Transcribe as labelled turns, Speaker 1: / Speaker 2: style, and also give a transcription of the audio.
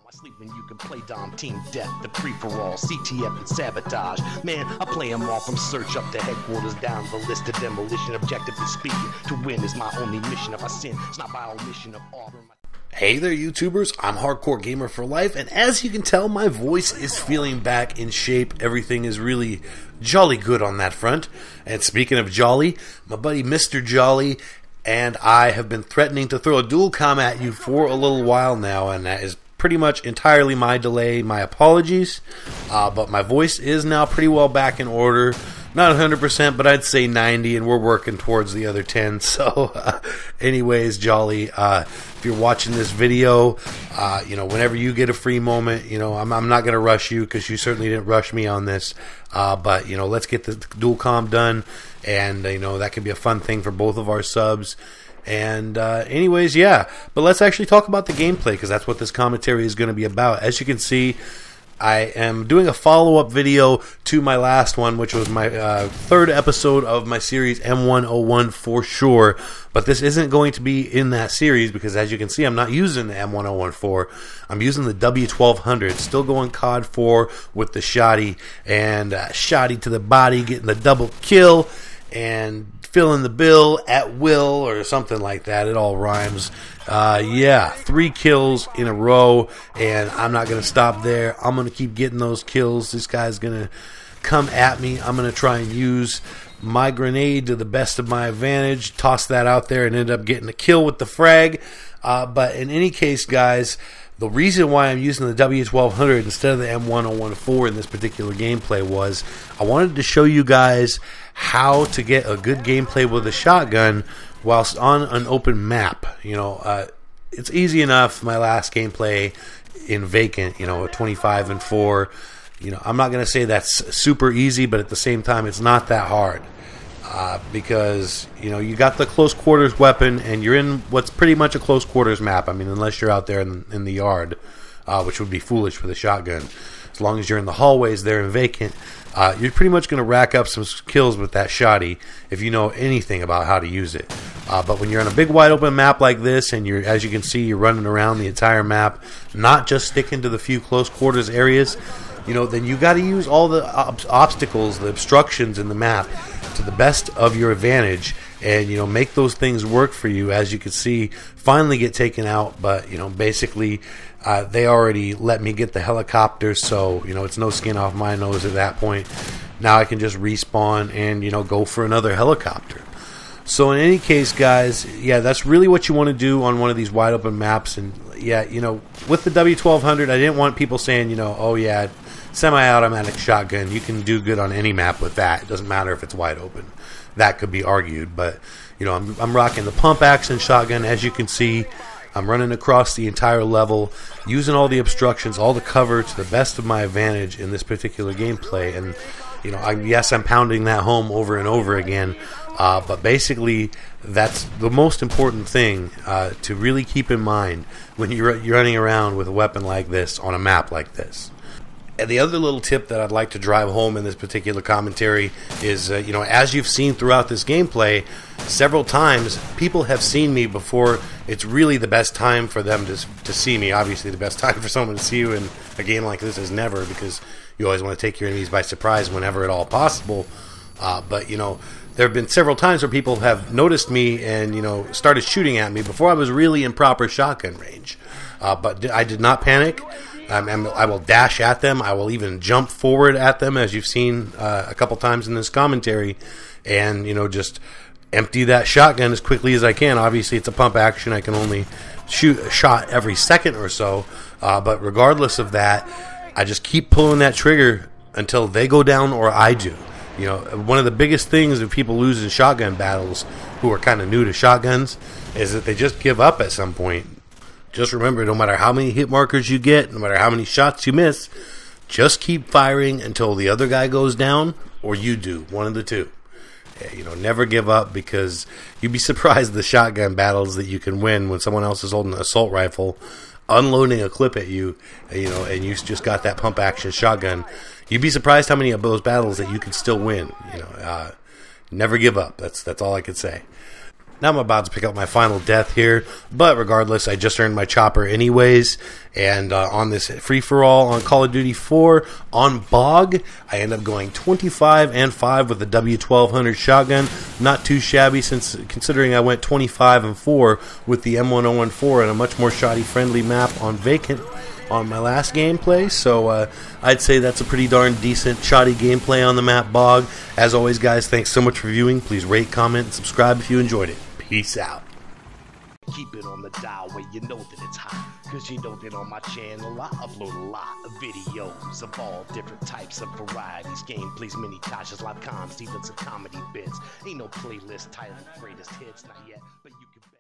Speaker 1: I sleep when you can play Dom Team Death, the free-for-all, CTF and sabotage. Man, I play them all from search up to headquarters, down the list of demolition. Objectively speaking, to win is my only mission. If I sin, it's not by omission of honor.
Speaker 2: Hey there, YouTubers. I'm Hardcore Gamer for Life, and as you can tell, my voice is feeling back in shape. Everything is really jolly good on that front. And speaking of jolly, my buddy Mr. Jolly and I have been threatening to throw a dual comm at you for a little while now, and that is pretty much entirely my delay. My apologies, but my voice is now pretty well back in order. Not 100%, but I'd say 90, and we're working towards the other 10. So, anyways, Jolly, if you're watching this video, whenever you get a free moment, I'm not going to rush you because you certainly didn't rush me on this. But, let's get the dual comm done, and, that could be a fun thing for both of our subs. And anyways, yeah, but let's actually talk about the gameplay because that's what this commentary is going to be about. As you can see, I am doing a follow-up video to my last one, which was my third episode of my series M1014 for sure. But this isn't going to be in that series because, as you can see, I'm not using the M1014. I'm using the W1200. Still going COD 4 with the shotty and shotty to the body, getting the double kill and filling the bill at will or something like that. It all rhymes. 3 kills in a row, and I'm not going to stop there. I'm going to keep getting those kills. This guy's going to come at me. I'm going to try and use my grenade to the best of my advantage, toss that out there, and end up getting a kill with the frag. But in any case, guys, the reason why I'm using the W1200 instead of the M1014 in this particular gameplay was I wanted to show you guys how to get a good gameplay with a shotgun whilst on an open map. It's easy enough. My last gameplay in Vacant, a 25 and 4. I'm not going to say that's super easy, but at the same time, it's not that hard. Because, you got the close quarters weapon and you're in what's pretty much a close quarters map. I mean, unless you're out there in the yard, which would be foolish with a shotgun. As long as you're in the hallways there in Vacant, you're pretty much going to rack up some kills with that shotty if you know anything about how to use it. But when you're on a big wide open map like this and as you can see, you're running around the entire map, not just sticking to the few close quarters areas, then you got to use all the obstacles, the obstructions in the map to the best of your advantage and, make those things work for you. As you can see, finally get taken out, but, basically they already let me get the helicopter, so, it's no skin off my nose at that point. Now I can just respawn and, go for another helicopter. So in any case, guys, yeah, that's really what you want to do on one of these wide open maps. And yeah, with the W1200, I didn't want people saying, oh yeah, semi-automatic shotgun, you can do good on any map with that. It doesn't matter if it's wide open. That could be argued, but I'm rocking the pump action shotgun. As you can see, I'm running across the entire level, using all the obstructions, all the cover to the best of my advantage in this particular gameplay. And yes, I'm pounding that home over and over again, but basically that's the most important thing to really keep in mind when you're running around with a weapon like this on a map like this. And the other little tip that I'd like to drive home in this particular commentary is, as you've seen throughout this gameplay, several times people have seen me before it's really the best time for them to see me. Obviously, the best time for someone to see you in a game like this is never, because you always want to take your enemies by surprise whenever at all possible. But there have been several times where people have noticed me and, started shooting at me before I was really in proper shotgun range. But I did not panic. I will dash at them. I will even jump forward at them, as you've seen a couple times in this commentary, and just empty that shotgun as quickly as I can. Obviously, it's a pump action. I can only shoot a shot every second or so, but regardless of that, I just keep pulling that trigger until they go down or I do. One of the biggest things that people lose in shotgun battles who are kind of new to shotguns is that they just give up at some point. Just remember, no matter how many hit markers you get, no matter how many shots you miss, just keep firing until the other guy goes down or you do. One of the two. Never give up, because you'd be surprised the shotgun battles that you can win when someone else is holding an assault rifle, unloading a clip at you, and you just got that pump action shotgun. You'd be surprised how many of those battles that you can still win. Never give up. That's all I could say. Now I'm about to pick up my final death here, but regardless, I just earned my chopper anyways, and on this free-for-all on Call of Duty 4 on Bog, I end up going 25 and 5 with the W1200 shotgun. Not too shabby, since considering I went 25 and 4 with the M1014 and a much more shoddy-friendly map on Vacant on my last gameplay, so I'd say that's a pretty darn decent shoddy gameplay on the map Bog. As always, guys, thanks so much for viewing. Please rate, comment, and subscribe if you enjoyed it. Peace out.
Speaker 1: Keep it on the dial where you know that it's hot, cause you know that on my channel I upload a lot of videos of all different types of varieties, gameplays, mini tashes, live comms, even some comedy bits. Ain't no playlist titled greatest hits, not yet, but you can bet.